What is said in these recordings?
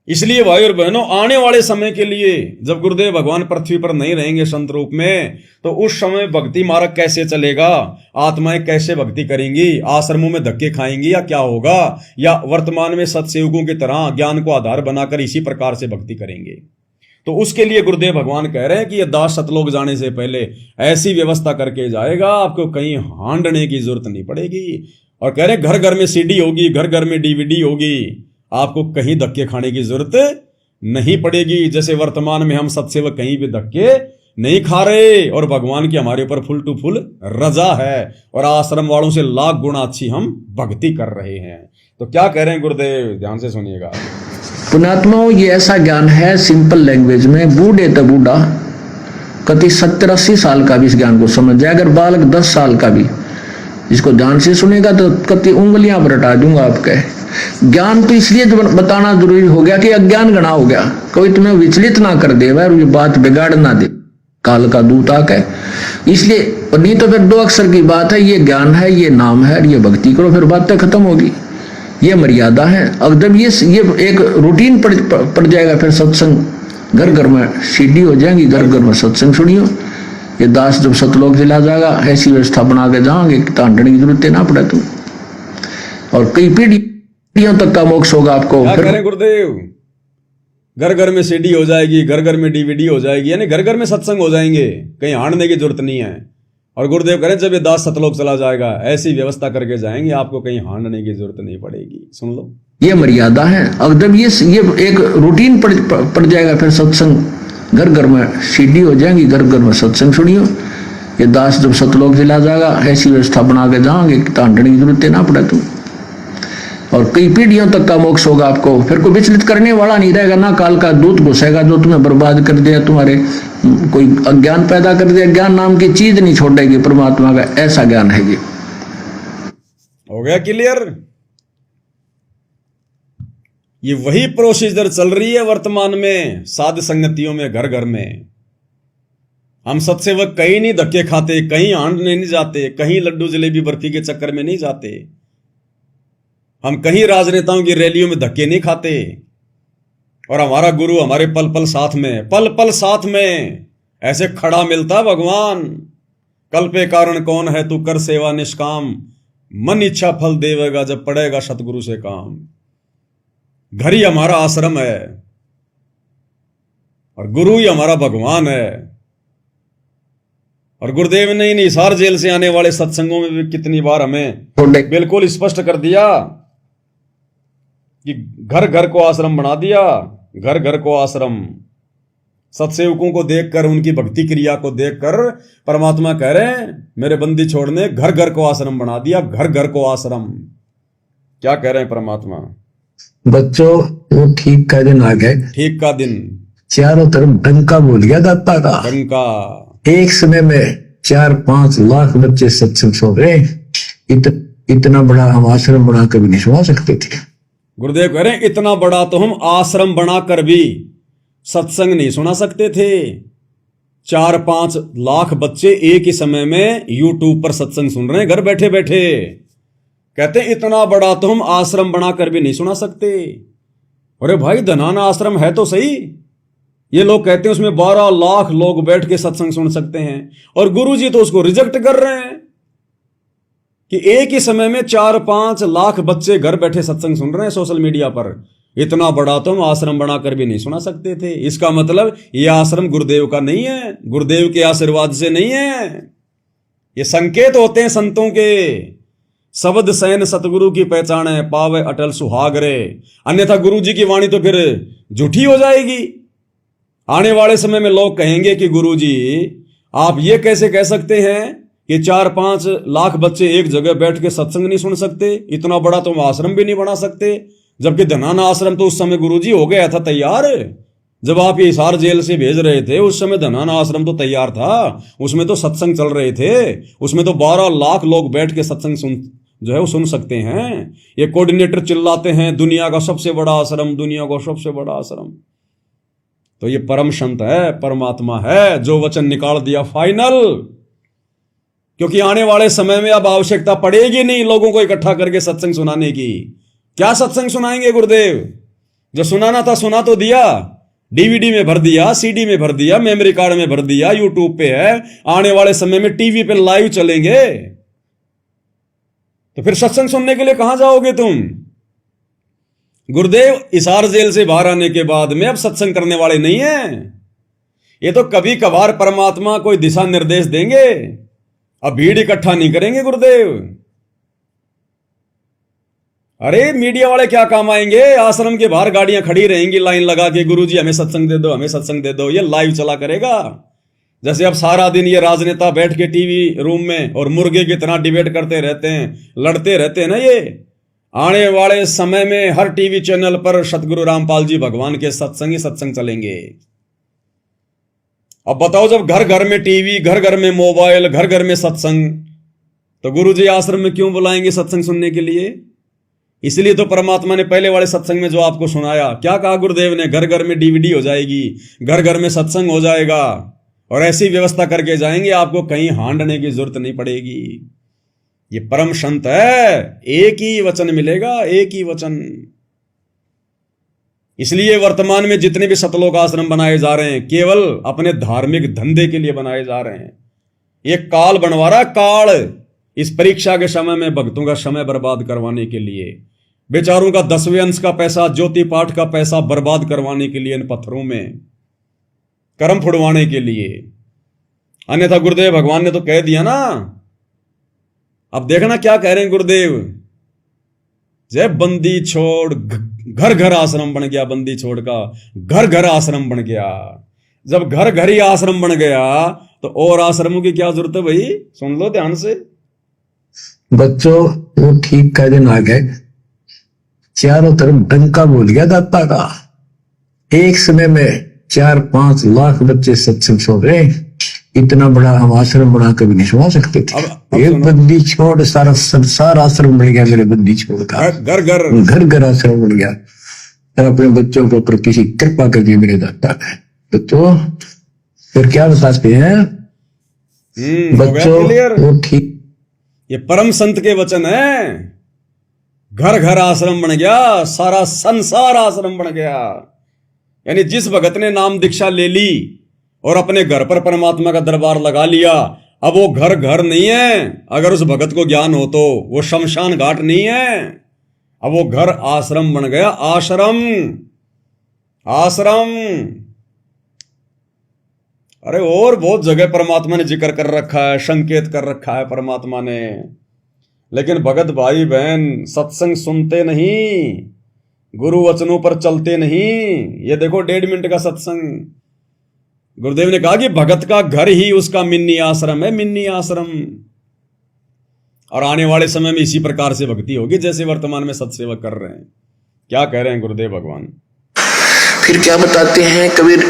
इसलिए भाई और बहनों, आने वाले समय के लिए जब गुरुदेव भगवान पृथ्वी पर नहीं रहेंगे संत रूप में, तो उस समय भक्ति मार्ग कैसे चलेगा, आत्माएं कैसे भक्ति करेंगी, आश्रमों में धक्के खाएंगी या क्या होगा, या वर्तमान में सत्सेवकों की तरह ज्ञान को आधार बनाकर इसी प्रकार से भक्ति करेंगे। तो उसके लिए गुरुदेव भगवान कह रहे हैं कि ये दास सतलोक जाने से पहले ऐसी व्यवस्था करके जाएगा, आपको कहीं हांडने की जरूरत नहीं पड़ेगी। और कह रहे घर घर में सीडी होगी, घर घर में डीवीडी होगी, आपको कहीं धक्के खाने की जरूरत नहीं पड़ेगी। जैसे वर्तमान में हम सत्सेवक कहीं भी धक्के नहीं खा रहे, और भगवान की हमारे ऊपर फुल टू फुल रजा है, और आश्रम वालों से लाख गुना अच्छी हम भक्ति कर रहे हैं। तो क्या कह रहे हैं गुरुदेव, ध्यान से सुनिएगा। पुण्यात्माओं, ये ऐसा ज्ञान है सिंपल लैंग्वेज में, बूढ़े तो बूढ़ा कति 70-80 साल का भी इस ज्ञान को समझ जाए। अगर बालक 10 साल का भी इसको ध्यान से सुनेगा तो कति उंगलियां बरटा दूंगा आपके। ज्ञान तो इसलिए बताना जरूरी हो गया कि अज्ञान गणा हो गया, कोई तुम्हें विचलित ना कर दे और ये बात बिगाड़ ना दे, काल का दूत आके। इसलिए नहीं तो फिर 2 अक्षर की बात है, ये ज्ञान है, ये नाम है, ये भक्ति करो, फिर बातें खत्म होगी। ये मर्यादा है। अब जब ये एक रूटीन पड़ जाएगा, फिर सत्संग घर घर में सीडी हो जाएंगी, घर घर में सत्संग सुनियो। ये दास जब सतलोक चला जाएगा, ऐसी व्यवस्था बना के जाओगे कि तांडने की जरूरत ना पड़े तुम, और कई पीढ़ियों तक का मोक्ष होगा आपको। क्या करें गुरुदेव, घर घर में सीडी हो जाएगी, घर घर में डीवीडी हो जाएगी, यानी घर घर में सत्संग हो जाएंगे, कहीं हारने की जरूरत नहीं है। और गुरुदेव करें जब ये दास सतलोक चला जाएगा, ऐसी व्यवस्था करके जाएंगे, आपको कहीं हारने की जरूरत नहीं पड़ेगी। सुन लो, ये मर्यादा है। अब जब ये एक रूटीन पड़ जाएगा, फिर सत्संग घर घर में सीडी हो जाएंगी, घर घर में सत्संग सुनियो। ये दास जब सतलोक चला जाएगा, ऐसी व्यवस्था बना के जाओगे कि तांडने की जरूरत ना पड़े तुम, और कई पीढ़ियों तक का मोक्ष होगा आपको। फिर कोई विचलित करने वाला नहीं रहेगा, ना काल का दूत घुसेगा जो तुम्हें बर्बाद कर दिया, तुम्हारे कोई अज्ञान पैदा कर दिया। ज्ञान नाम की चीज नहीं छोड़ेगी परमात्मा का, ऐसा ज्ञान है ये। हो गया क्लियर? ये वही प्रोसीजर चल रही है वर्तमान में साध संगतियों में, घर घर में। हम सत्सेवक कहीं नहीं धक्के खाते, कहीं हांडने नहीं जाते, कहीं लड्डू जलेबी बर्फी के चक्कर में नहीं जाते, हम कहीं राजनेताओं की रैलियों में धक्के नहीं खाते, और हमारा गुरु हमारे पल पल साथ में, पल पल साथ में ऐसे खड़ा मिलता भगवान। कल पे कारण कौन है, तू कर सेवा निष्काम, मन इच्छा फल देवेगा जब पड़ेगा सतगुरु से काम। घर ही हमारा आश्रम है, और गुरु ही हमारा भगवान है। और गुरुदेव ने इन हिसार जेल से आने वाले सत्संगों में भी कितनी बार हमें बिल्कुल स्पष्ट कर दिया कि घर घर को आश्रम बना दिया, घर घर को आश्रम। सत्सेवकों को देखकर, उनकी भक्ति क्रिया को देखकर परमात्मा कह रहे हैं मेरे बंदी छोड़ने घर घर को आश्रम बना दिया, घर घर को आश्रम। क्या कह रहे हैं परमात्मा? बच्चों, वो ठीक का दिन आ गए, ठीक का दिन। चारों तरफ डंका बोल गया दाता का, डंका। एक समय में 4-5 लाख बच्चे सत्संग सुन रहे। इतना बड़ा हम आश्रम बना कर भी नहीं सुना सकते थे। गुरुदेव कह रहे हैं इतना बड़ा तो हम आश्रम बनाकर भी सत्संग नहीं सुना सकते थे। 4-5 लाख बच्चे एक ही समय में यूट्यूब पर सत्संग सुन रहे हैं घर बैठे बैठे। कहते हैं इतना बड़ा तो हम आश्रम बनाकर भी नहीं सुना सकते। अरे भाई, धनाना आश्रम है तो सही। ये लोग कहते हैं उसमें 12 लाख लोग बैठ के सत्संग सुन सकते हैं, और गुरुजी तो उसको रिजेक्ट कर रहे हैं कि एक ही समय में 4-5 लाख बच्चे घर बैठे सत्संग सुन रहे हैं सोशल मीडिया पर। इतना बड़ा तो हम आश्रम बनाकर भी नहीं सुना सकते थे। इसका मतलब ये आश्रम गुरुदेव का नहीं है, गुरुदेव के आशीर्वाद से नहीं है। ये संकेत होते हैं संतों के। शब्द सैन सतगुरु की पहचान है, पावे अटल सुहागरे। अन्यथा गुरु जी की वाणी तो फिर झूठी हो जाएगी। आने वाले समय में लोग कहेंगे कि गुरु जी आप ये कैसे कह सकते हैं कि 4-5 लाख बच्चे एक जगह बैठ के सत्संग नहीं सुन सकते, इतना बड़ा तो हम आश्रम भी नहीं बना सकते। जबकि धनाना आश्रम तो उस समय गुरुजी हो गया था तैयार। जब आप ये हिसार जेल से भेज रहे थे उस समय धनाना आश्रम तो तैयार था, उसमें तो सत्संग चल रहे थे, उसमें तो 12 लाख लोग बैठ के सत्संग जो है वो सुन सकते हैं। ये कोऑर्डिनेटर चिल्लाते हैं दुनिया का सबसे बड़ा आश्रम, दुनिया का सबसे बड़ा आश्रम। तो ये परम संत है, परमात्मा है, जो वचन निकाल दिया फाइनल। क्योंकि आने वाले समय में अब आवश्यकता पड़ेगी नहीं लोगों को इकट्ठा करके सत्संग सुनाने की। क्या सत्संग सुनाएंगे गुरुदेव? जो सुनाना था सुना तो दिया, डीवीडी में भर दिया, सीडी में भर दिया, मेमोरी कार्ड में भर दिया, यूट्यूब पे है, आने वाले समय में टीवी पे लाइव चलेंगे। तो फिर सत्संग सुनने के लिए कहां जाओगे तुम? गुरुदेव हिसार जेल से बाहर आने के बाद में अब सत्संग करने वाले नहीं है। ये तो कभी कभार परमात्मा कोई दिशा निर्देश देंगे, अब भीड़ इकट्ठा नहीं करेंगे गुरुदेव। अरे मीडिया वाले क्या काम आएंगे? आश्रम के बाहर गाड़ियां खड़ी रहेंगी लाइन लगा के, गुरुजी हमें सत्संग दे दो, हमें सत्संग दे दो। ये लाइव चला करेगा। जैसे अब सारा दिन ये राजनेता बैठ के टीवी रूम में और मुर्गे की तरह डिबेट करते रहते हैं, लड़ते रहते हैं ना। ये आने वाले समय में हर टीवी चैनल पर सतगुरु रामपाल जी भगवान के सत्संग ही सत्संग चलेंगे। अब बताओ, जब घर घर में टीवी, घर घर में मोबाइल, घर घर में सत्संग, तो गुरुजी आश्रम में क्यों बुलाएंगे सत्संग सुनने के लिए? इसलिए तो परमात्मा ने पहले वाले सत्संग में जो आपको सुनाया, क्या कहा गुरुदेव ने? घर घर में डीवीडी हो जाएगी, घर घर में सत्संग हो जाएगा, और ऐसी व्यवस्था करके जाएंगे आपको कहीं हांडने की जरूरत नहीं पड़ेगी। ये परम संत है, एक ही वचन मिलेगा, एक ही वचन। इसलिए वर्तमान में जितने भी सतलोक आश्रम बनाए जा रहे हैं, केवल अपने धार्मिक धंधे के लिए बनाए जा रहे हैं। ये काल बनवा रहा, काल, इस परीक्षा के समय में भक्तों का समय बर्बाद करवाने के लिए, बेचारों का 10वें अंश का पैसा, ज्योति पाठ का पैसा बर्बाद करवाने के लिए, इन पत्थरों में कर्म फुड़वाने के लिए। अन्यथा गुरुदेव भगवान ने तो कह दिया ना। अब देखना क्या कह रहे हैं गुरुदेव। जय बंदी छोड़ घर घर आश्रम बन गया, बंदी छोड़ का घर घर आश्रम बन गया। जब घर घर ही आश्रम बन गया तो और आश्रमों की क्या जरूरत है भाई? सुन लो ध्यान से बच्चों, वो ठीक का दिन आ गए। चारों तरफ डंका बोल गया दाता का। एक समय में 4-5 लाख बच्चे सत्संग सुन रहे। इतना बड़ा हम आश्रम बना कभी नहीं सुना सकते थे। एक बंदी छोड़ सारा संसार आश्रम बन गया। मेरे बंदी छोड़ का घर घर आश्रम बन गया। अपने बच्चों के ऊपर किसी कृपा कर दी मेरे दाता ने। बच्चों फिर क्या बताते हैं बच्चों? वो ठीक, ये परम संत के वचन है। घर घर आश्रम बन गया, सारा संसार आश्रम बन गया। यानी जिस भगत ने नाम दीक्षा ले ली और अपने घर पर परमात्मा का दरबार लगा लिया, अब वो घर घर नहीं है। अगर उस भगत को ज्ञान हो तो वो शमशान घाट नहीं है, अब वो घर आश्रम बन गया। आश्रम, आश्रम। अरे और बहुत जगह परमात्मा ने जिक्र कर रखा है, संकेत कर रखा है परमात्मा ने। लेकिन भगत भाई बहन सत्संग सुनते नहीं, गुरु वचनों पर चलते नहीं। ये देखो 1.5 मिनट का सत्संग। गुरुदेव ने कहा कि भगत का घर ही उसका मिन्नी आश्रम है, मिन्नी आश्रम। और आने वाले समय में इसी प्रकार से भक्ति होगी जैसे वर्तमान में सत्सेवा कर रहे हैं। क्या कह रहे हैं गुरुदेव भगवान? फिर क्या बताते हैं कबीर?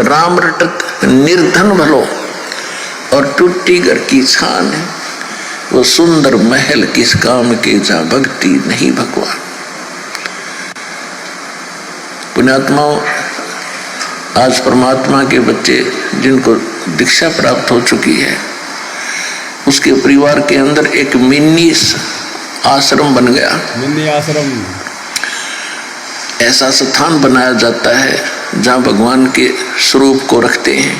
राम रटत निर्धन भलो और टूटी घर की छान है, वो सुंदर महल किस काम के जा भक्ति नहीं भगवान। पुण्यात्माओं, आज परमात्मा के बच्चे जिनको दीक्षा प्राप्त हो चुकी है, उसके परिवार के अंदर एक मिनी आश्रम बन गया। मिनी आश्रम ऐसा स्थान बनाया जाता है जहाँ भगवान के स्वरूप को रखते हैं,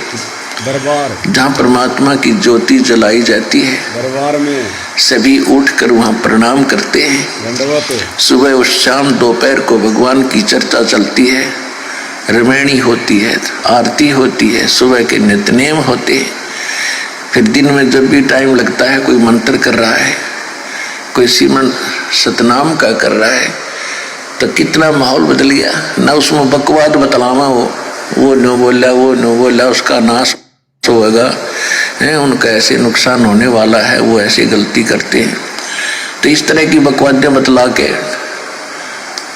दरबार, जहाँ परमात्मा की ज्योति जलाई जाती है। दरबार में सभी उठकर वहाँ प्रणाम करते हैं। सुबह और शाम दोपहर को भगवान की चर्चा चलती है, रमैणी होती है, आरती होती है, सुबह के नित्यनेम होते हैं। फिर दिन में जब भी टाइम लगता है, कोई मंत्र कर रहा है, कोई सिमरन सतनाम का कर रहा है, तो कितना माहौल बदल गया ना। उसमें बकवाद बतलावा वो न बोला, वो न बोला, उसका नाश होगा, उनका ऐसे नुकसान होने वाला है, वो ऐसे गलती करते हैं। तो इस तरह की बकवादें बतला के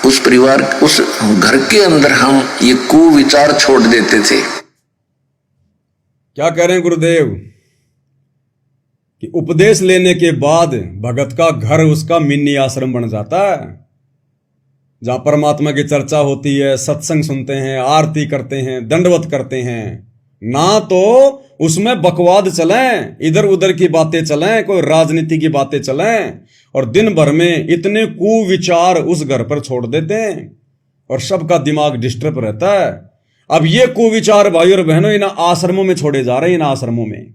उस परिवार, उस घर के अंदर हम ये कुविचार छोड़ देते थे। क्या कह रहे हैं गुरुदेव कि उपदेश लेने के बाद भगत का घर उसका मिनी आश्रम बन जाता है, जहां परमात्मा की चर्चा होती है, सत्संग सुनते हैं, आरती करते हैं, दंडवत करते हैं। ना तो उसमें बकवाद चलें, इधर उधर की बातें चलें, कोई राजनीति की बातें चलें, और दिन भर में इतने कुविचार उस घर पर छोड़ देते हैं। और सबका दिमाग डिस्टर्ब रहता है। अब ये कुविचार भाई और बहनों इन आश्रमों में छोड़े जा रहे हैं। इन आश्रमों में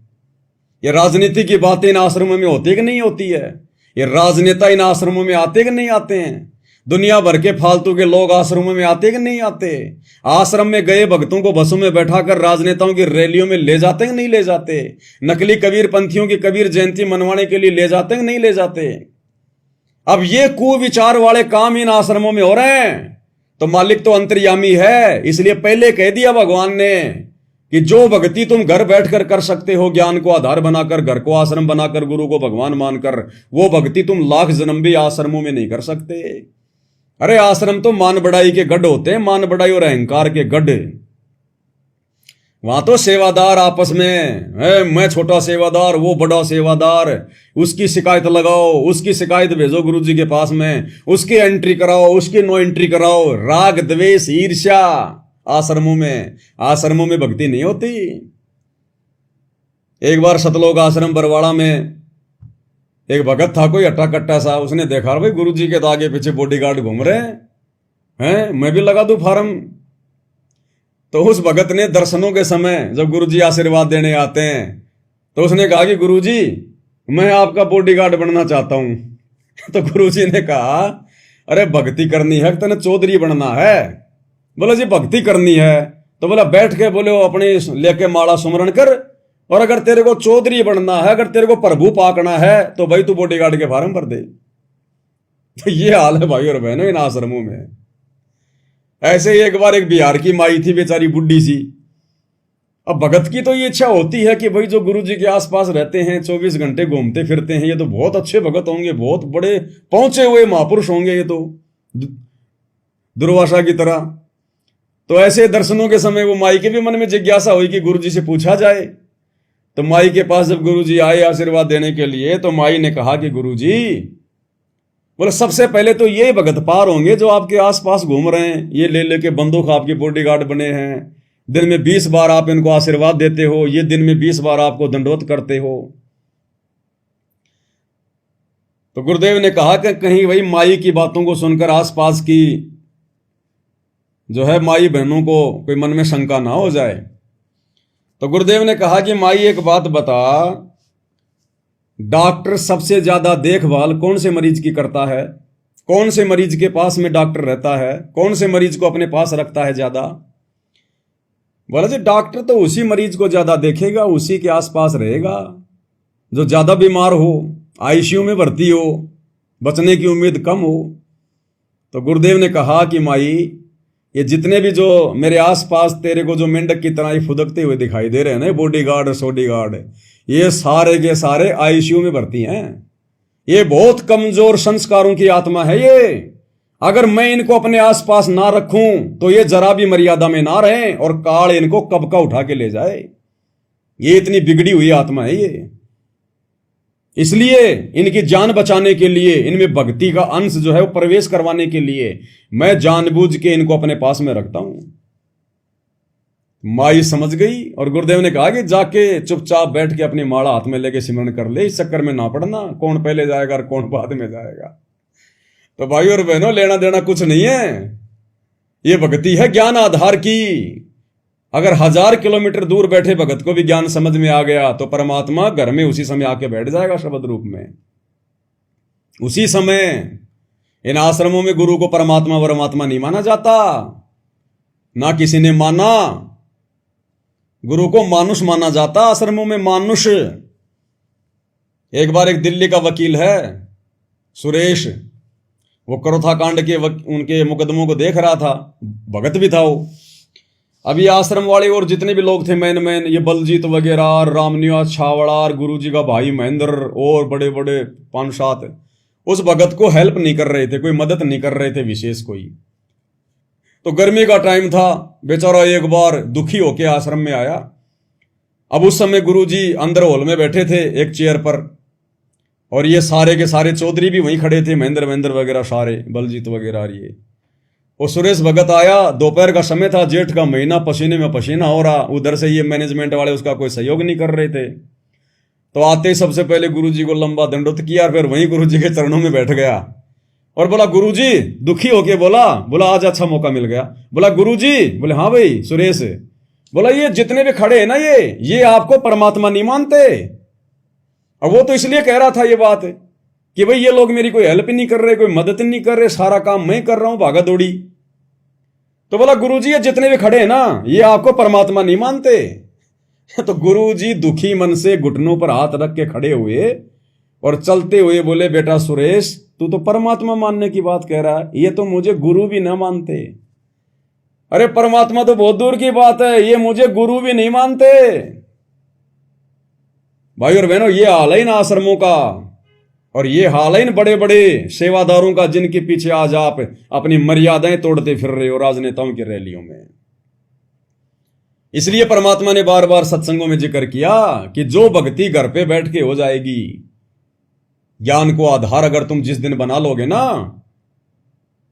ये राजनीति की बातें इन आश्रमों में होती कि नहीं होती है? ये राजनेता इन आश्रमों में आते कि नहीं आते हैं? दुनिया भर के फालतू के लोग आश्रमों में आते कि नहीं आते? आश्रम में गए भक्तों को बसों में बैठाकर राजनेताओं की रैलियों में ले जाते कि नहीं ले जाते? नकली कबीर पंथियों की कबीर जयंती मनवाने के लिए ले जाते कि नहीं ले जाते? अब ये कुविचार वाले काम इन आश्रमों में हो रहे हैं तो मालिक तो अंतर्यामी है। इसलिए पहले कह दिया भगवान ने कि जो भक्ति तुम घर बैठकर कर सकते हो, ज्ञान को आधार बनाकर, घर को आश्रम बनाकर, गुरु को भगवान मानकर, वो भक्ति तुम लाख जन्म भी आश्रमों में नहीं कर सकते। अरे आश्रम तो मान बढ़ाई के गढ़ होते हैं, मान बढ़ाई और अहंकार के गढ़। वहां तो सेवादार आपस में है, मैं छोटा सेवादार, वो बड़ा सेवादार, उसकी शिकायत लगाओ, उसकी शिकायत भेजो गुरु जी के पास में, उसकी एंट्री कराओ, उसकी नो एंट्री कराओ। राग द्वेष ईर्ष्या आश्रमों में भक्ति नहीं होती। एक बार सतलोक आश्रम बरवाड़ा में एक भगत था, कोई अट्टा कट्टा सा, उसने देखा भाई गुरु जी के तो आगे पीछे बॉडीगार्ड घूम रहे हैं, मैं भी लगा दूं फार्म। तो उस भगत ने दर्शनों के समय जब गुरुजी आशीर्वाद देने आते हैं तो उसने कहा कि गुरुजी मैं आपका बॉडीगार्ड बनना चाहता हूं। तो गुरुजी ने कहा अरे भक्ति करनी है तेने चौधरी बनना है? बोला जी भक्ति करनी है तो बोला बैठ के बोले वो अपनी लेके माला सुमरण कर, और अगर तेरे को चौधरी बनना है, अगर तेरे को प्रभु पाकना है तो भाई तू बॉडीगार्ड के फार्म भर दे। तो ये हाल है भाई और बहनों इन आश्रमों में। ऐसे ही एक बार एक बिहार की माई थी, बेचारी बुढ़ी सी। अब भगत की तो ये इच्छा होती है कि भाई जो गुरु जी के आसपास रहते हैं, 24 घंटे घूमते फिरते हैं, ये तो बहुत अच्छे भगत होंगे, बहुत बड़े पहुंचे हुए महापुरुष होंगे, ये तो दुर्वासा की तरह। तो ऐसे दर्शनों के समय वो माई के भी मन में जिज्ञासा हुई कि गुरु जी से पूछा जाए। तो माई के पास जब गुरु जी आए आशीर्वाद देने के लिए तो माई ने कहा कि गुरु जी बोले सबसे पहले तो ये भगत पार होंगे जो आपके आसपास घूम रहे हैं, ये ले लेके बंदूक आपके बॉडीगार्ड बने हैं, दिन में 20 बार आप इनको आशीर्वाद देते हो, ये दिन में 20 बार आपको दंडवत करते हो। तो गुरुदेव ने कहा कि कहीं वही माई की बातों को सुनकर आसपास की जो है माई बहनों को कोई मन में शंका ना हो जाए। तो गुरुदेव ने कहा कि माई एक बात बता, डॉक्टर सबसे ज्यादा देखभाल कौन से मरीज की करता है? कौन से मरीज के पास में डॉक्टर रहता है? कौन से मरीज को अपने पास रखता है ज्यादा? बोला जी डॉक्टर तो उसी मरीज को ज्यादा देखेगा, उसी के आसपास रहेगा जो ज्यादा बीमार हो, आईसीयू में भर्ती हो, बचने की उम्मीद कम हो। तो गुरुदेव ने कहा कि माई ये जितने भी जो मेरे आसपास तेरे को जो मेंढक की तरह ही फुदकते हुए दिखाई दे रहे हैं ना, बॉडीगार्ड और सोडीगार्ड, ये सारे के सारे आईसीयू में भर्ती हैं। ये बहुत कमजोर संस्कारों की आत्मा है ये। अगर मैं इनको अपने आसपास ना रखूं तो ये जरा भी मर्यादा में ना रहें और काल इनको कब का उठा के ले जाए। ये इतनी बिगड़ी हुई आत्मा है ये। इसलिए इनकी जान बचाने के लिए, इनमें भक्ति का अंश जो है वो प्रवेश करवाने के लिए मैं जानबूझ के इनको अपने पास में रखता हूं। माई समझ गई और गुरुदेव ने कहा कि जाके चुपचाप बैठ के अपनी माला हाथ में लेके सिमरण कर ले, इस चक्कर में ना पड़ना कौन पहले जाएगा और कौन बाद में जाएगा। तो भाई और बहनों लेना देना कुछ नहीं है, ये भक्ति है ज्ञान आधार की। अगर 1000 किलोमीटर दूर बैठे भगत को भी ज्ञान समझ में आ गया तो परमात्मा घर में उसी समय आके बैठ जाएगा शब्द रूप में, उसी समय। इन आश्रमों में गुरु को परमात्मा नहीं माना जाता, ना किसी ने माना। गुरु को मानुष माना जाता आश्रमों में, मानुष। एक बार एक दिल्ली का वकील है सुरेश, वो करोथा कांड के उनके मुकदमों को देख रहा था, भगत भी था वो। अभी आश्रम वाले और जितने भी लोग थे मैन ये बलजीत वगैरह, रामनिवास छावड़ार, गुरु जी का भाई महेंद्र और बड़े बड़े 5-7 उस भगत को हेल्प नहीं कर रहे थे, कोई मदद नहीं कर रहे थे विशेष कोई। तो गर्मी का टाइम था, बेचारा एक बार दुखी होके आश्रम में आया। अब उस समय गुरुजी अंदर हॉल में बैठे थे एक चेयर पर, और ये सारे के सारे चौधरी भी वहीं खड़े थे, महेंद्र वगैरह सारे, बलजीत वगैरह। ये वो सुरेश भगत आया, दोपहर का समय था, जेठ का महीना, पसीने में पसीना हो रहा। उधर से ये मैनेजमेंट वाले उसका कोई सहयोग नहीं कर रहे थे। तो आते ही सबसे पहले गुरुजी को लंबा दंडोत किया, फिर वहीं गुरुजी के चरणों में बैठ गया और बोला गुरुजी, दुखी होके बोला बोला आज अच्छा मौका मिल गया। बोला गुरुजी, बोले हाँ भाई सुरेश, बोला ये जितने भी खड़े हैं ना ये आपको परमात्मा नहीं मानते। और वो तो इसलिए कह रहा था ये बात कि भाई ये लोग मेरी कोई हेल्प नहीं कर रहे, कोई मदद नहीं कर रहे, सारा काम मैं कर रहा हूं, भागा दौड़ी। तो बोला गुरुजी ये जितने भी खड़े हैं ना ये आपको परमात्मा नहीं मानते। तो गुरुजी दुखी मन से घुटनों पर हाथ रख के खड़े हुए और चलते हुए बोले बेटा सुरेश, तू तो परमात्मा मानने की बात कह रहा है, ये तो मुझे गुरु भी ना मानते। अरे परमात्मा तो बहुत दूर की बात है, ये मुझे गुरु भी नहीं मानते। भाई और बहनों, ये हाल है इन आश्रमों का, और ये हाल है इन बड़े बड़े सेवादारों का, जिनके पीछे आज आप अपनी मर्यादाएं तोड़ते फिर रहे हो राजनेताओं की रैलियों में। इसलिए परमात्मा ने बार बार सत्संगों में जिक्र किया कि जो भक्ति घर पे बैठ के हो जाएगी, ज्ञान को आधार अगर तुम जिस दिन बना लोगे ना,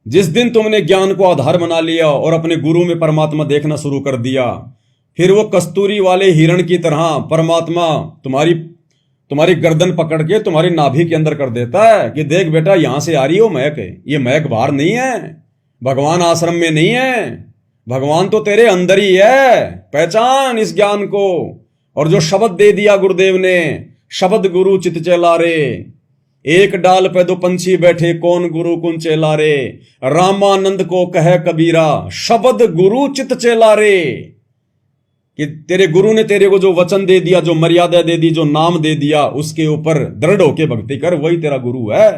जिस दिन तुमने ज्ञान को आधार बना लिया और अपने गुरु में परमात्मा देखना शुरू कर दिया, फिर वो कस्तूरी वाले हिरण की तरह परमात्मा तुम्हारी गर्दन पकड़ के तुम्हारी नाभि के अंदर कर देता है कि देख बेटा यहां से आ रही हो महक, ये महक बाहर नहीं है, भगवान आश्रम में नहीं है, भगवान तो तेरे अंदर ही है, पहचान इस ज्ञान को। और जो शब्द दे दिया गुरुदेव ने, शब्द गुरु चित चेला रे, एक डाल पे दो पंछी बैठे, कौन गुरु कुन चेला रे, रामानंद को कहे कबीरा, शब्द गुरु चित चेला रे। कि तेरे गुरु ने तेरे को जो वचन दे दिया, जो मर्यादा दे दी, जो नाम दे दिया, उसके ऊपर दृढ़ होके भक्ति कर, वही तेरा गुरु है।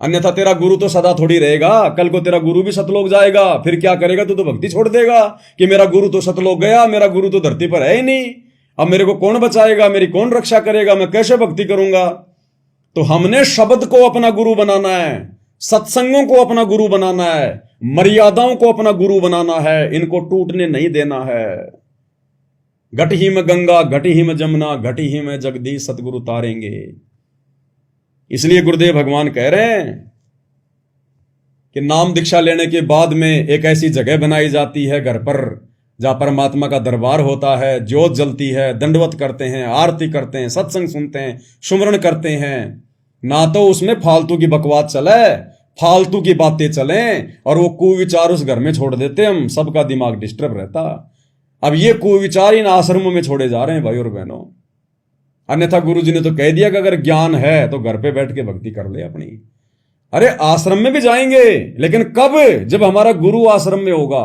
अन्यथा तेरा गुरु तो सदा थोड़ी रहेगा, कल को तेरा गुरु भी सतलोक जाएगा, फिर क्या करेगा, तू तो भक्ति छोड़ देगा कि मेरा गुरु तो सतलोक गया, मेरा गुरु तो धरती पर है ही नहीं, अब मेरे को कौन बचाएगा, मेरी कौन रक्षा करेगा, मैं कैसे भक्ति करूंगा। तो हमने शब्द को अपना गुरु बनाना है, सत्संगों को अपना गुरु बनाना है, मर्यादाओं को अपना गुरु बनाना है, इनको टूटने नहीं देना है। घट ही में गंगा, घट ही में जमुना, घट ही में जगदीश सतगुरु तारेंगे। इसलिए गुरुदेव भगवान कह रहे हैं कि नाम दीक्षा लेने के बाद में एक ऐसी जगह बनाई जाती है घर पर, जहां परमात्मा का दरबार होता है, ज्योत जलती है, दंडवत करते हैं, आरती करते हैं, सत्संग सुनते हैं, सुमरण करते हैं। ना तो उसमें फालतू की बकवास चले, फालतू की बातें चलें, और वो कुविचार उस घर में छोड़ देते, हम सबका दिमाग डिस्टर्ब रहता। अब ये कुविचार इन आश्रमों में छोड़े जा रहे हैं भाई और बहनों। अन्यथा गुरुजी ने तो कह दिया कि अगर ज्ञान है तो घर पे बैठ के भक्ति कर ले अपनी। अरे आश्रम में भी जाएंगे, लेकिन कब? जब हमारा गुरु आश्रम में होगा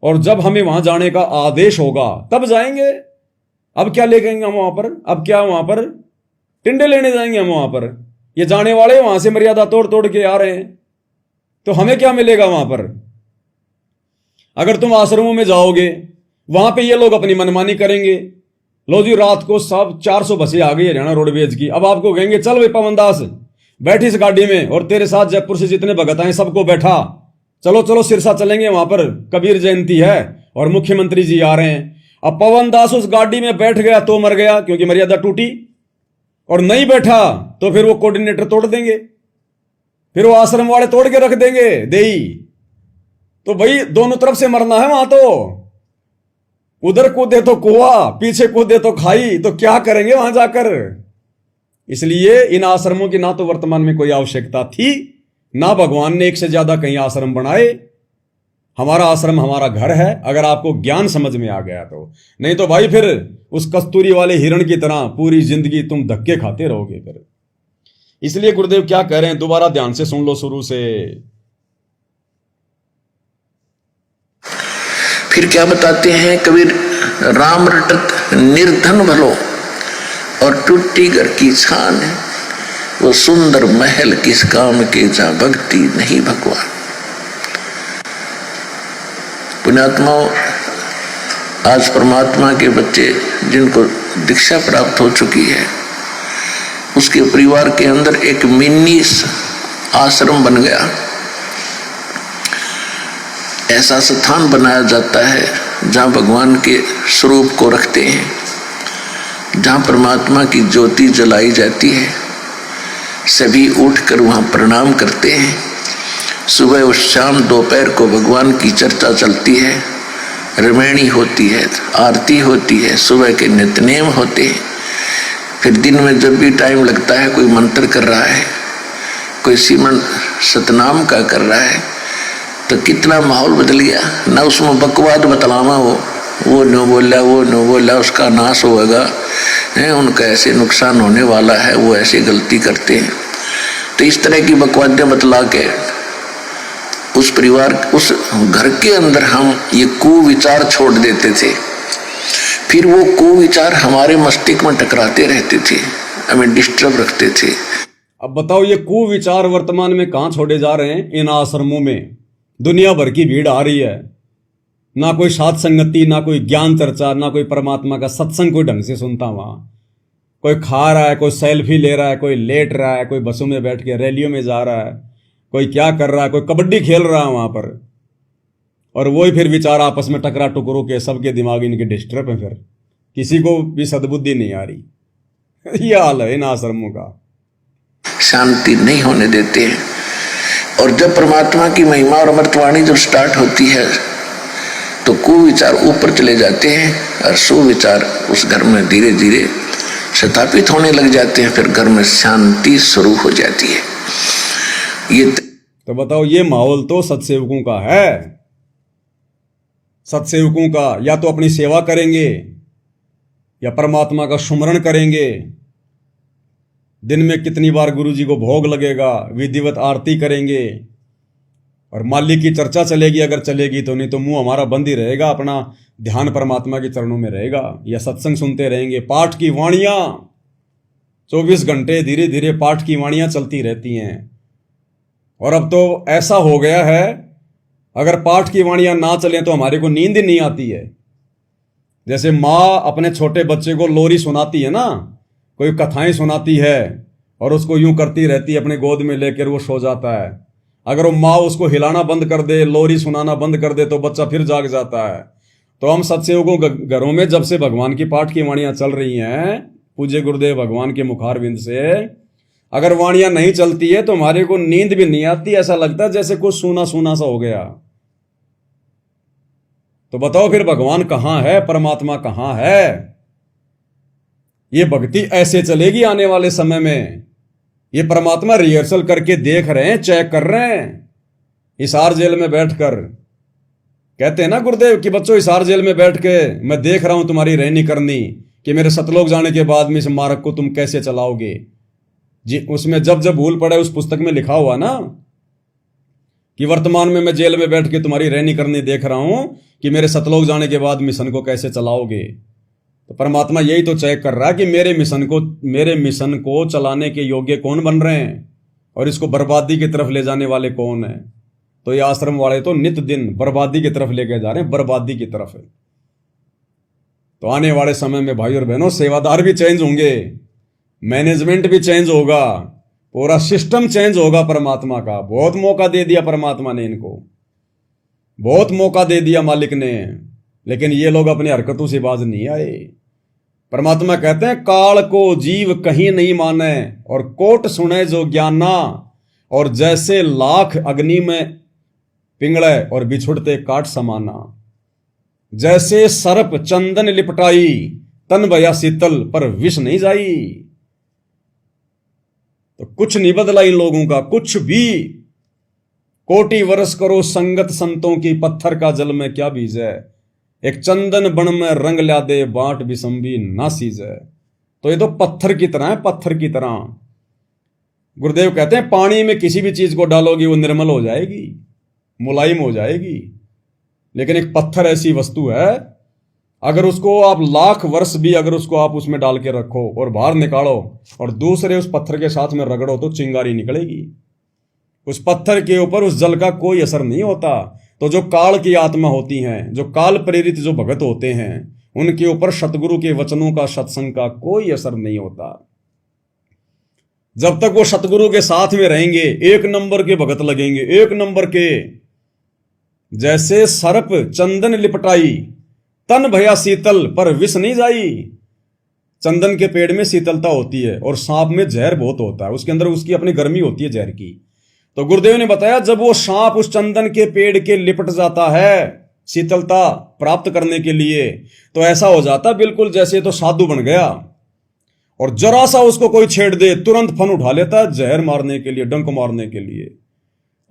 और जब हमें वहां जाने का आदेश होगा तब जाएंगे। अब क्या लेके हम वहां पर? अब क्या वहां पर टिंडे लेने जाएंगे हम वहां पर? ये जाने वाले वहां से मर्यादा तोड़ तोड़ के आ रहे हैं, तो हमें क्या मिलेगा वहां पर? अगर तुम आश्रमों में जाओगे, वहां पे ये लोग अपनी मनमानी करेंगे। लो जी, रात को सब 400 बसें आ गई हरियाणा रोडवेज की, अब आपको कहेंगे चल भाई पवन दास बैठ इस गाड़ी में, और तेरे साथ जयपुर से जितने भगत आए सबको बैठा, चलो चलो सिरसा चलेंगे, वहां पर कबीर जयंती है और मुख्यमंत्री जी आ रहे हैं। अब पवन दास उस गाड़ी में बैठ गया तो मर गया, क्योंकि मर्यादा टूटी, और नहीं बैठा तो फिर वो कोऑर्डिनेटर तोड़ देंगे, फिर वो आश्रम वाले तोड़ के रख देंगे देई। तो भाई दोनों तरफ से मरना है वहां, तो उधर कूदे तो कुआ, पीछे कूदे तो खाई, तो क्या करेंगे वहां जाकर? इसलिए इन आश्रमों की ना तो वर्तमान में कोई आवश्यकता थी, ना भगवान ने एक से ज्यादा कहीं आश्रम बनाए। हमारा आश्रम हमारा घर है, अगर आपको ज्ञान समझ में आ गया तो। नहीं तो भाई फिर उस कस्तूरी वाले हिरण की तरह पूरी जिंदगी तुम धक्के खाते रहोगे फिर। इसलिए गुरुदेव क्या कह रहे हैं, दोबारा ध्यान से सुन लो शुरू से। फिर क्या बताते हैं कबीर, राम रटत निर्धन भलो और टूटी घर की छान है, वो सुंदर महल किस काम के जहां भक्ति नहीं भगवान। पुण्यात्माओं, आज परमात्मा के बच्चे जिनको दीक्षा प्राप्त हो चुकी है, उसके परिवार के अंदर एक मिनी आश्रम बन गया। ऐसा स्थान बनाया जाता है जहाँ भगवान के स्वरूप को रखते हैं, जहाँ परमात्मा की ज्योति जलाई जाती है। सभी उठकर वहाँ प्रणाम करते हैं। सुबह और शाम दोपहर को भगवान की चर्चा चलती है, रमैणी होती है, आरती होती है, सुबह के नित्यनेम होते हैं। फिर दिन में जब भी टाइम लगता है, कोई मंत्र कर रहा है, कोई सीमन सतनाम का कर रहा है तो कितना माहौल बदल गया ना। उसमें बकवाद बतलावा वो न बोला उसका नाश होगा है, उनका ऐसे नुकसान होने वाला है, वो ऐसे गलती करते हैं। तो इस तरह की बकवादें बतला के उस परिवार उस घर के अंदर हम ये कुविचार छोड़ देते थे। फिर वो कुविचार हमारे मस्तिष्क में टकराते रहते थे, हमें डिस्टर्ब रखते थे। अब बताओ ये कुविचार वर्तमान में कहाँ छोड़े जा रहे हैं? इन आश्रमों में दुनिया भर की भीड़ आ रही है, ना कोई साध संगति, ना कोई ज्ञान चर्चा, ना कोई परमात्मा का सत्संग कोई ढंग से सुनता। वहां कोई खा रहा है, कोई सेल्फी ले रहा है, कोई लेट रहा है, कोई बसों में बैठ के रैलियों में जा रहा है, कोई क्या कर रहा है, कोई कबड्डी खेल रहा है वहां पर। और वही फिर विचार आपस में टकरा टुकरो के सबके दिमाग इनके डिस्टर्ब है, फिर किसी को भी सद्बुद्धि नहीं आ रही। यह हाल है इन आश्रमों का। शांति नहीं होने देते हैं। और जब परमात्मा की महिमा और अमृतवाणी जब स्टार्ट होती है तो कुविचार ऊपर चले जाते हैं और सुविचार उस घर में धीरे धीरे स्थापित होने लग जाते हैं। फिर घर में शांति शुरू हो जाती है। ये तो बताओ, ये माहौल तो सत्सेवकों का है। सत्सेवकों का या तो अपनी सेवा करेंगे या परमात्मा का सुमरण करेंगे। दिन में कितनी बार गुरु जी को भोग लगेगा, विधिवत आरती करेंगे और माली की चर्चा चलेगी, अगर चलेगी तो, नहीं तो मुंह हमारा बंद ही रहेगा, अपना ध्यान परमात्मा के चरणों में रहेगा या सत्संग सुनते रहेंगे। पाठ की वाणियां 24 घंटे धीरे धीरे पाठ की वाणियां चलती रहती हैं। और अब तो ऐसा हो गया है, अगर पाठ की वाणियां ना चलें तो हमारे को नींद ही नहीं आती है। जैसे माँ अपने छोटे बच्चे को लोरी सुनाती है ना, कोई कथाएं सुनाती है और उसको यूं करती रहती है, अपने गोद में लेकर वो सो जाता है। अगर वो माँ उसको हिलाना बंद कर दे, लोरी सुनाना बंद कर दे तो बच्चा फिर जाग जाता है। तो हम सत्सेवकों घरों में जब से भगवान की पाठ की वाणियां चल रही हैं, पूज्य गुरुदेव भगवान के मुखारविंद से, अगर वाणियां नहीं चलती है तो हमारे को नींद भी नहीं आती। ऐसा लगता है जैसे कुछ सूना सूना सा हो गया। तो बताओ फिर भगवान कहां है, परमात्मा कहां है? ये भक्ति ऐसे चलेगी आने वाले समय में? ये परमात्मा रिहर्सल करके देख रहे हैं, चेक कर रहे हैं। हिसार जेल में बैठकर कहते हैं ना गुरुदेव कि बच्चों, हिसार जेल में बैठ के मैं देख रहा हूं तुम्हारी रहनी करनी, कि मेरे सतलोक जाने के बाद में इस मार्ग को तुम कैसे चलाओगे जी। उसमें जब जब भूल पड़े उस पुस्तक में लिखा हुआ ना कि वर्तमान में मैं जेल में बैठ के तुम्हारी रहनी करनी देख रहा हूं कि मेरे सतलोक जाने के बाद मिशन को कैसे चलाओगे। तो परमात्मा यही तो चेक कर रहा है कि मेरे मिशन को चलाने के योग्य कौन बन रहे हैं और इसको बर्बादी की तरफ ले जाने वाले कौन है। तो ये आश्रम वाले तो नित दिन बर्बादी की तरफ लेके जा रहे हैं, बर्बादी की तरफ है। तो आने वाले समय में भाई और बहनों, सेवादार भी चेंज होंगे, मैनेजमेंट भी चेंज होगा, पूरा सिस्टम चेंज होगा परमात्मा का। बहुत मौका दे दिया परमात्मा ने इनको, बहुत मौका दे दिया मालिक ने, लेकिन ये लोग अपनी हरकतों से बाज नहीं आए। परमात्मा कहते हैं, काल को जीव कहीं नहीं माने और कोट सुने जो ज्ञाना, और जैसे लाख अग्नि में पिंगले और बिछुड़ते काट समाना। जैसे सर्प चंदन लिपटाई, तन भया शीतल पर विष नहीं जाई। तो कुछ नहीं बदला इन लोगों का, कुछ भी। कोटि वर्ष करो संगत संतों की, पत्थर का जल में क्या बीज है। एक चंदन बन में रंग ला दे, बाट बिसंबी ना सीज है। तो ये तो पत्थर की तरह है, पत्थर की तरह। गुरुदेव कहते हैं, पानी में किसी भी चीज को डालोगी वो निर्मल हो जाएगी, मुलायम हो जाएगी। लेकिन एक पत्थर ऐसी वस्तु है, अगर उसको आप लाख वर्ष भी अगर उसको आप उसमें डाल के रखो और बाहर निकालो और दूसरे उस पत्थर के साथ में रगड़ो तो चिंगारी निकलेगी। उस पत्थर के ऊपर उस जल का कोई असर नहीं होता। तो जो काल की आत्मा होती हैं, जो काल प्रेरित जो भगत होते हैं, उनके ऊपर सतगुरु के वचनों का, सत्संग का कोई असर नहीं होता। जब तक वो सतगुरु के साथ में रहेंगे, एक नंबर के भगत लगेंगे, एक नंबर के। जैसे सर्प चंदन लिपटाई, तन भया शीतल पर विष नहीं जाई। चंदन के पेड़ में शीतलता होती है और सांप में जहर बहुत होता है, उसके अंदर उसकी अपनी गर्मी होती है जहर की। तो गुरुदेव ने बताया, जब वो सांप उस चंदन के पेड़ के लिपट जाता है शीतलता प्राप्त करने के लिए, तो ऐसा हो जाता बिल्कुल जैसे तो साधु बन गया। और जरा सा उसको कोई छेड़ दे तुरंत फन उठा लेता है जहर मारने के लिए, डंक मारने के लिए।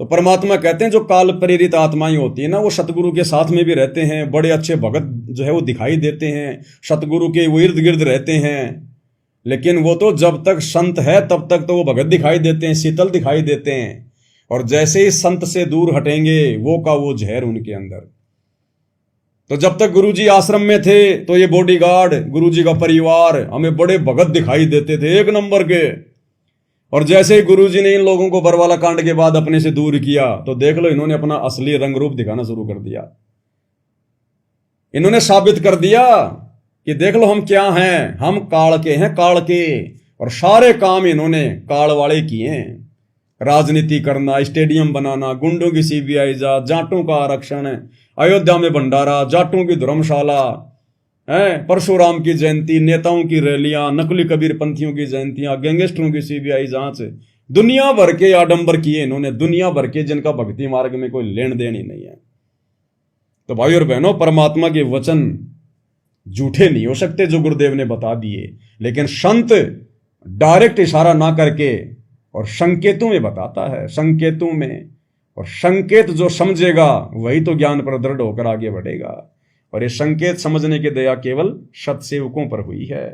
तो परमात्मा कहते हैं जो काल प्रेरित आत्माएं होती है ना, वो सतगुरु के साथ में भी रहते हैं, बड़े अच्छे भगत जो है वो दिखाई देते हैं, सतगुरु के वो इर्द गिर्द रहते हैं, लेकिन वो तो जब तक संत है तब तक तो वो भगत दिखाई देते हैं, शीतल दिखाई देते हैं, और जैसे ही संत से दूर हटेंगे वो का वो जहर उनके अंदर। तो जब तक गुरुजी आश्रम में थे तो ये बॉडीगार्ड, गुरुजी का परिवार हमें बड़े भगत दिखाई देते थे, एक नंबर के। और जैसे ही गुरुजी ने इन लोगों को बरवाला कांड के बाद अपने से दूर किया तो देख लो इन्होंने अपना असली रंग रूप दिखाना शुरू कर दिया। इन्होंने साबित कर दिया कि देख लो हम क्या हैं, हम काल के हैं, काल के। और सारे काम इन्होंने काल वाले किए हैं। राजनीति करना, स्टेडियम बनाना, गुंडों की सीबीआई जांच, जाटों का आरक्षण, अयोध्या में भंडारा, जाटों की धर्मशाला है, परशुराम की जयंती, नेताओं की रैलियां, नकली कबीर पंथियों की जयंतियां, गैंगस्टरों की सीबीआई जांच, दुनिया भर के आडंबर किए इन्होंने, दुनिया भर के जिनका भक्ति मार्ग में कोई लेन देन ही नहीं है। तो भाई और बहनों, परमात्मा के वचन झूठे नहीं हो सकते जो गुरुदेव ने बता दिए, लेकिन संत डायरेक्ट इशारा ना करके और संकेतों में बताता है, संकेतों में। और संकेत जो समझेगा वही तो ज्ञान पर दृढ़ होकर आगे बढ़ेगा। और ये संकेत समझने की दया केवल सत्सेवकों पर हुई है।